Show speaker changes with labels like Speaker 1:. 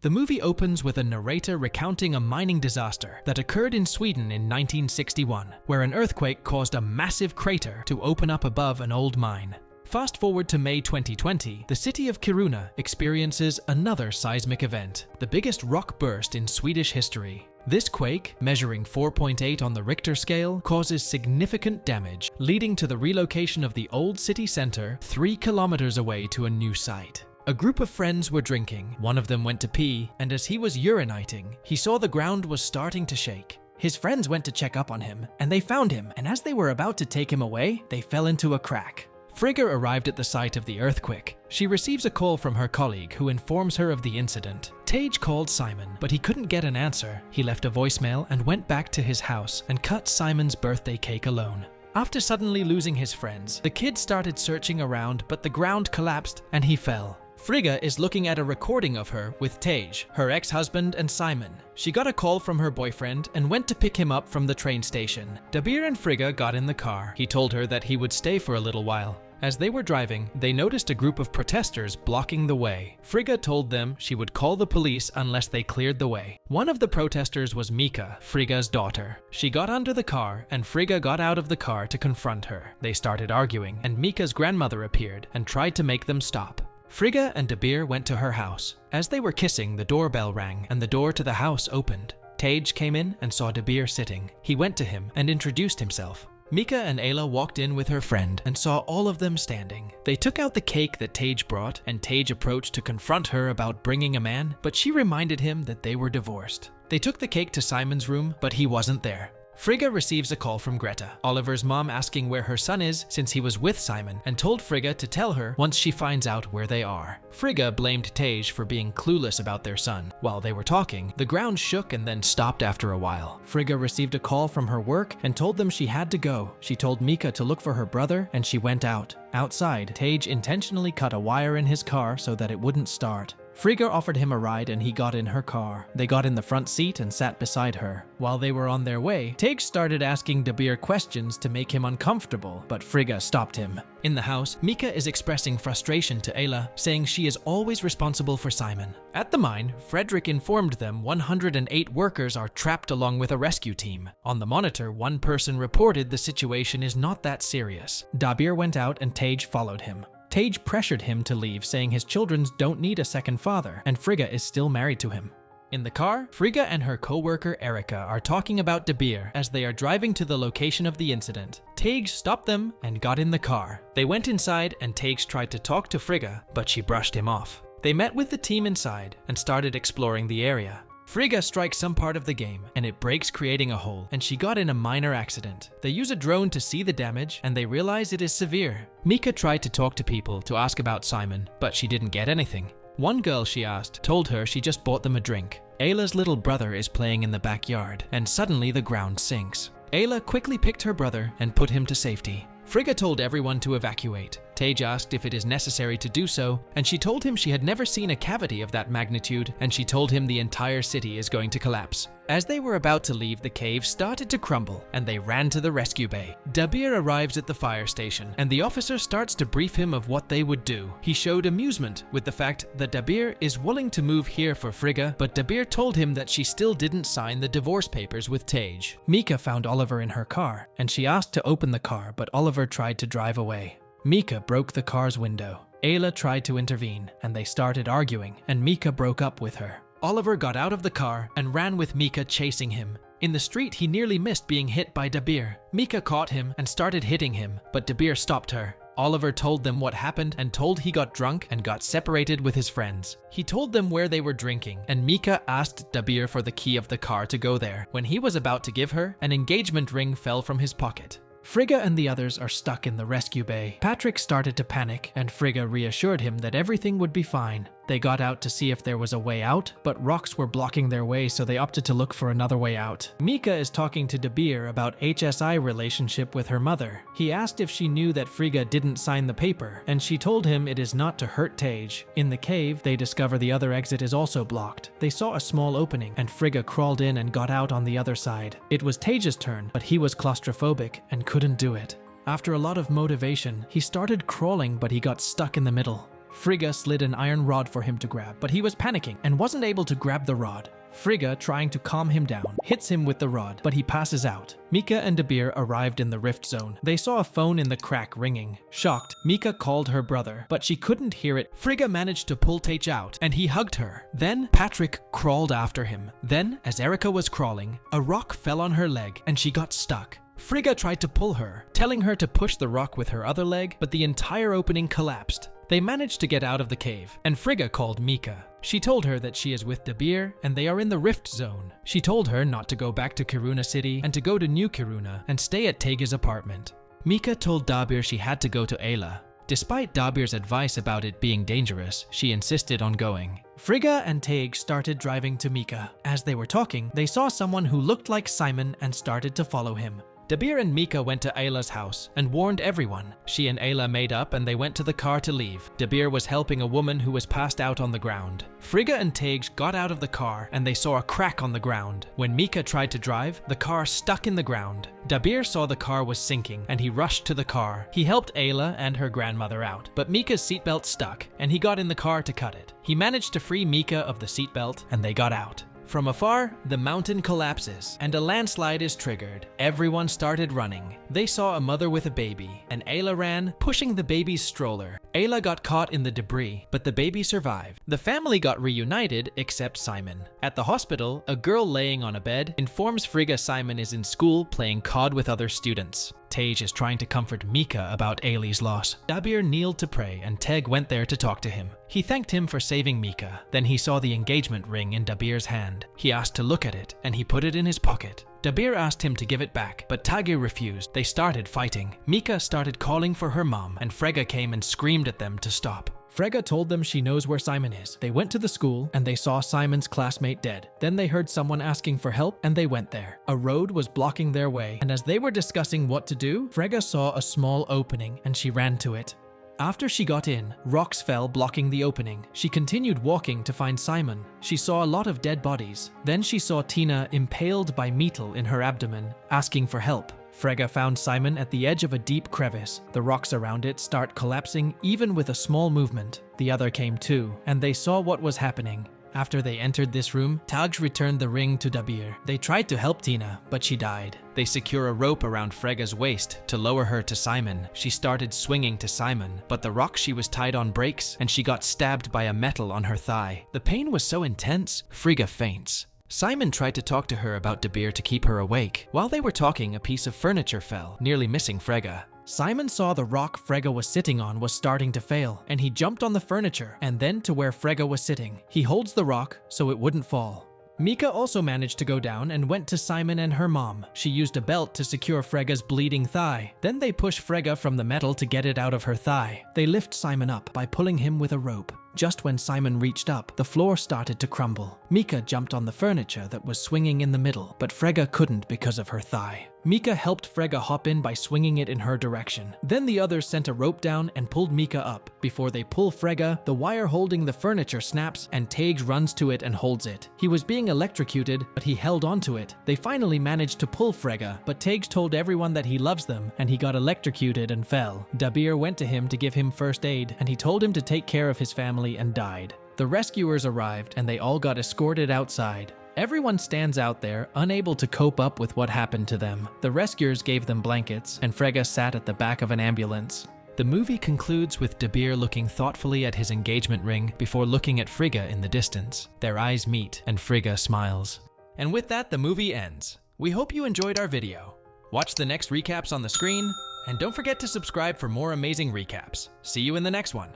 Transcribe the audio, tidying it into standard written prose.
Speaker 1: The movie opens with a narrator recounting a mining disaster that occurred in Sweden in 1961, where an earthquake caused a massive crater to open up above an old mine. Fast forward to May 2020, the city of Kiruna experiences another seismic event, the biggest rock burst in Swedish history. This quake, measuring 4.8 on the Richter scale, causes significant damage, leading to the relocation of the old city center 3 kilometers away to a new site. A group of friends were drinking, one of them went to pee, and as he was urinating, he saw the ground was starting to shake. His friends went to check up on him, and they found him, and as they were about to take him away, they fell into a crack. Frigga arrived at the site of the earthquake. She receives a call from her colleague who informs her of the incident. Tage called Simon, but he couldn't get an answer. He left a voicemail and went back to his house and cut Simon's birthday cake alone. After suddenly losing his friends, the kid started searching around, but the ground collapsed and he fell. Frigga is looking at a recording of her with Tage, her ex-husband, and Simon. She got a call from her boyfriend and went to pick him up from the train station. Dabir and Frigga got in the car. He told her that he would stay for a little while. As they were driving, they noticed a group of protesters blocking the way. Frigga told them she would call the police unless they cleared the way. One of the protesters was Mika, Frigga's daughter. She got under the car and Frigga got out of the car to confront her. They started arguing and Mika's grandmother appeared and tried to make them stop. Frigga and Dabir went to her house. As they were kissing, the doorbell rang and the door to the house opened. Tage came in and saw Dabir sitting. He went to him and introduced himself. Mika and Ayla walked in with her friend and saw all of them standing. They took out the cake that Tage brought, and Tage approached to confront her about bringing a man, but she reminded him that they were divorced. They took the cake to Simon's room, but he wasn't there. Frigga receives a call from Greta, Oliver's mom, asking where her son is since he was with Simon, and told Frigga to tell her once she finds out where they are. Frigga blamed Tage for being clueless about their son. While they were talking, the ground shook and then stopped after a while. Frigga received a call from her work and told them she had to go. She told Mika to look for her brother and she went out. Outside, Tage intentionally cut a wire in his car so that it wouldn't start. Frigga offered him a ride and he got in her car. They got in the front seat and sat beside her. While they were on their way, Tage started asking Dabir questions to make him uncomfortable, but Frigga stopped him. In the house, Mika is expressing frustration to Ayla, saying she is always responsible for Simon. At the mine, Frederick informed them 108 workers are trapped along with a rescue team. On the monitor, one person reported the situation is not that serious. Dabir went out and Tage followed him. Tage pressured him to leave, saying his children don't need a second father, and Frigga is still married to him. In the car, Frigga and her co-worker Erika are talking about Dabir as they are driving to the location of the incident. Tage stopped them and got in the car. They went inside and Tage tried to talk to Frigga, but she brushed him off. They met with the team inside and started exploring the area. Frigga strikes some part of the game, and it breaks, creating a hole, and she got in a minor accident. They use a drone to see the damage, and they realize it is severe. Mika tried to talk to people to ask about Simon, but she didn't get anything. One girl she asked told her she just bought them a drink. Ayla's little brother is playing in the backyard, and suddenly the ground sinks. Ayla quickly picked her brother and put him to safety. Frigga told everyone to evacuate. Tage asked if it is necessary to do so, and she told him she had never seen a cavity of that magnitude, and she told him the entire city is going to collapse. As they were about to leave, the cave started to crumble, and they ran to the rescue bay. Dabir arrives at the fire station, and the officer starts to brief him of what they would do. He showed amusement with the fact that Dabir is willing to move here for Frigga, but Dabir told him that she still didn't sign the divorce papers with Tage. Mika found Oliver in her car, and she asked to open the car, but Oliver tried to drive away. Mika broke the car's window. Ayla tried to intervene, and they started arguing, and Mika broke up with her. Oliver got out of the car and ran with Mika, chasing him. In the street, he nearly missed being hit by Dabir. Mika caught him and started hitting him, but Dabir stopped her. Oliver told them what happened and told he got drunk and got separated with his friends. He told them where they were drinking, and Mika asked Dabir for the key of the car to go there. When he was about to give her, an engagement ring fell from his pocket. Frigga and the others are stuck in the rescue bay. Patrick started to panic, and Frigga reassured him that everything would be fine. They got out to see if there was a way out, but rocks were blocking their way, so they opted to look for another way out. Mika is talking to Dabir about HSI relationship with her mother. He asked if she knew that Frigga didn't sign the paper, and she told him it is not to hurt Tage. In the cave, they discover the other exit is also blocked. They saw a small opening, and Frigga crawled in and got out on the other side. It was Tage's turn, but he was claustrophobic and couldn't do it. After a lot of motivation, he started crawling, but he got stuck in the middle. Frigga slid an iron rod for him to grab, but he was panicking and wasn't able to grab the rod. Frigga, trying to calm him down, hits him with the rod, but he passes out. Mika and Dabir arrived in the rift zone. They saw a phone in the crack ringing. Shocked, Mika called her brother, but she couldn't hear it. Frigga managed to pull Tage out, and he hugged her. Then Patrick crawled after him. Then, as Erica was crawling, a rock fell on her leg, and she got stuck. Frigga tried to pull her, telling her to push the rock with her other leg, but the entire opening collapsed. They managed to get out of the cave, and Frigga called Mika. She told her that she is with Dabir, and they are in the rift zone. She told her not to go back to Kiruna City and to go to New Kiruna and stay at Tage's apartment. Mika told Dabir she had to go to Ayla. Despite Dabir's advice about it being dangerous, she insisted on going. Frigga and Tage started driving to Mika. As they were talking, they saw someone who looked like Simon and started to follow him. Dabir and Mika went to Ayla's house and warned everyone. She and Ayla made up and they went to the car to leave. Dabir was helping a woman who was passed out on the ground. Frigga and Tage got out of the car and they saw a crack on the ground. When Mika tried to drive, the car stuck in the ground. Dabir saw the car was sinking and he rushed to the car. He helped Ayla and her grandmother out, but Mika's seatbelt stuck and he got in the car to cut it. He managed to free Mika of the seatbelt and they got out. From afar, the mountain collapses and a landslide is triggered. Everyone started running. They saw a mother with a baby, and Ayla ran, pushing the baby's stroller. Ayla got caught in the debris, but the baby survived. The family got reunited except Simon. At the hospital, a girl laying on a bed informs Frigga Simon is in school playing COD with other students. Tage is trying to comfort Mika about Ailey's loss. Dabir kneeled to pray and Teg went there to talk to him. He thanked him for saving Mika. Then he saw the engagement ring in Dabir's hand. He asked to look at it and he put it in his pocket. Dabir asked him to give it back, but Tage refused. They started fighting. Mika started calling for her mom and Frigga came and screamed at them to stop. Frigga told them she knows where Simon is. They went to the school and they saw Simon's classmate dead. Then they heard someone asking for help and they went there. A road was blocking their way, and as they were discussing what to do, Frigga saw a small opening and she ran to it. After she got in, rocks fell blocking the opening. She continued walking to find Simon. She saw a lot of dead bodies. Then she saw Tina impaled by metal in her abdomen, asking for help. Frigga found Simon at the edge of a deep crevice. The rocks around it start collapsing even with a small movement. The other came too, and they saw what was happening. After they entered this room, Tage returned the ring to Dabir. They tried to help Tina, but she died. They secure a rope around Frigga's waist to lower her to Simon. She started swinging to Simon, but the rock she was tied on breaks and she got stabbed by a metal on her thigh. The pain was so intense, Frigga faints. Simon tried to talk to her about Dabir to keep her awake. While they were talking, a piece of furniture fell, nearly missing Frigga. Simon saw the rock Frigga was sitting on was starting to fail, and he jumped on the furniture and then to where Frigga was sitting. He holds the rock so it wouldn't fall. Mika also managed to go down and went to Simon and her mom. She used a belt to secure Frigga's bleeding thigh. Then they push Frigga from the metal to get it out of her thigh. They lift Simon up by pulling him with a rope. Just when Simon reached up, the floor started to crumble. Mika jumped on the furniture that was swinging in the middle, but Frigga couldn't because of her thigh. Mika helped Frigga hop in by swinging it in her direction. Then the others sent a rope down and pulled Mika up. Before they pull Frigga, the wire holding the furniture snaps and Tage runs to it and holds it. He was being electrocuted, but he held onto it. They finally managed to pull Frigga, but Tage told everyone that he loves them and he got electrocuted and fell. Dabir went to him to give him first aid and he told him to take care of his family and died. The rescuers arrived and they all got escorted outside. Everyone stands out there, unable to cope up with what happened to them. The rescuers gave them blankets, and Frigga sat at the back of an ambulance. The movie concludes with Dabir looking thoughtfully at his engagement ring before looking at Frigga in the distance. Their eyes meet, and Frigga smiles. And with that, the movie ends. We hope you enjoyed our video. Watch the next recaps on the screen, and don't forget to subscribe for more amazing recaps. See you in the next one.